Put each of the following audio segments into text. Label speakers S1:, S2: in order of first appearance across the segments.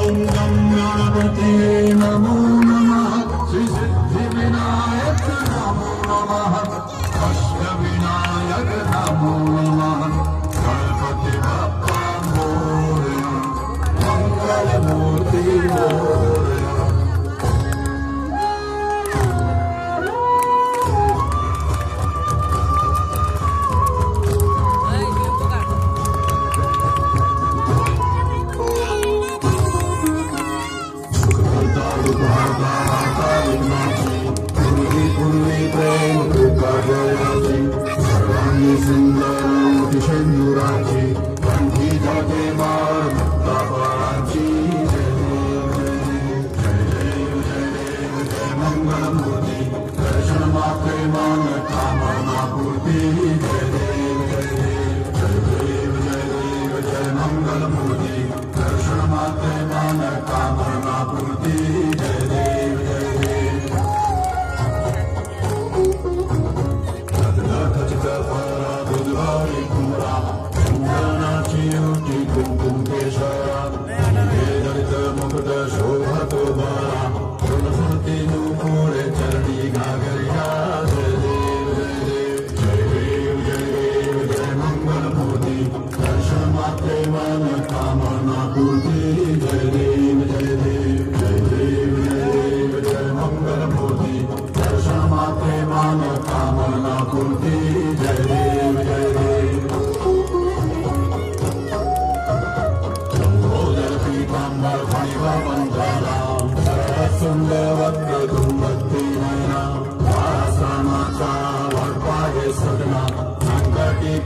S1: गं गणपते नमो नमः श्री सिद्धिविनायक नमो नमः अष्टविनायक नमो नमः गणपति बप्पा मोरया मंगलमूर्ति मोरया। सिंदूराची कंठी जाते मार मुक्तापराची जय देव जय देव जय मंगलमूर्ती दर्शन मात्रे मान कामना पूर्ती जय देव जय देव जय देव जय मंगलमूर्ती दर्शन मात्रे मान कामना पूर्ती जय देव जय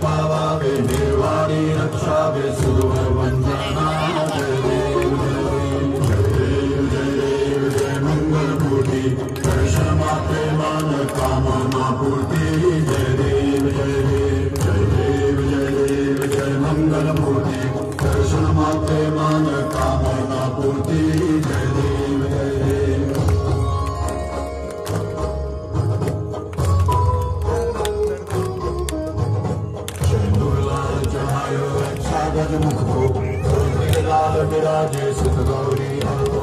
S1: पावावे निर्वाणी रक्षावे सुर वंदना जय देव जय देव जय देव जय मंगलमूर्ति दर्शन मात्रे मान कामना पूर्ति जय देव जय देव जय देव जय मंगलमूर्ति दर्शन मात्रे मान कामना पूर्ति जय देव जय देव। मुख को लाल विराजे सुख गौरी हर को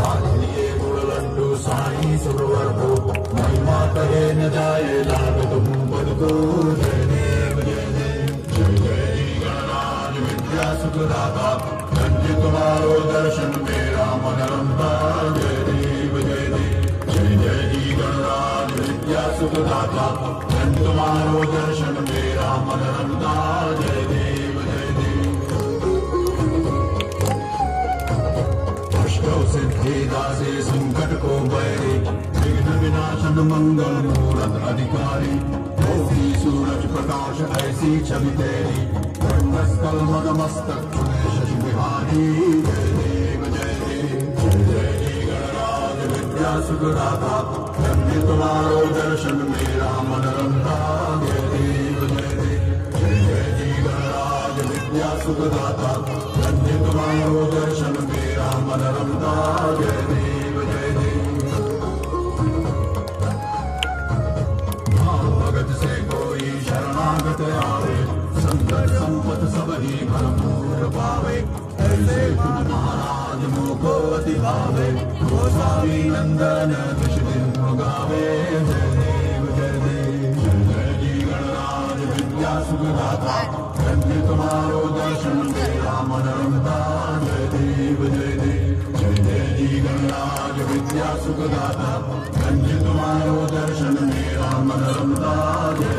S1: आज लिए गुड़ लड्डू साई सुरवर को महिमा कहे न जाए लागत हूँ पद को जय देव जय देव जय जय जी गणराज विद्या सुखदाता धन्य तुम्हारो दर्शन मेरा मन रमता जय देव जय देव जय जय जी गणराज विद्या सुखदाता धन्य तुम्हारो दर्शन मेरा मन रमता जय देव जय देव। सिद्धिदासे संकट को बैरी विघ्न विनाशन मंगल मूरत अधिकारी ज्योति सूरज प्रकाश ऐसी छवि तेरी ब्रह्मस्कल मदमस्तक चुने शशि बिहारी जय देव जय देव जय जय जी गणराज विद्या सुखदाता धन्य तुम्हारो दर्शन मेरा मन रमता जय देव जय देव जय जय जी गणराज विद्या सुखदाता धन्य तुम्हारो दर्शन मेरा मन रमता जय देव जय देव। भगत से कोई शरणागत आवे संकट संपत सब ही भरपूर पावे ऐसे तुम महाराज मोको अति भावे गोसावी नंदन विष दिन गावे जय देव जय देव जय जय जी गणराज विद्या सुखदाता धन्य तुम्हारो दर्शन मेरा मन रमता जय देव जय देव जय जय जी गणराज विद्या सुखदाता धन्य तुम्हारो दर्शन मेरा मन रमता जय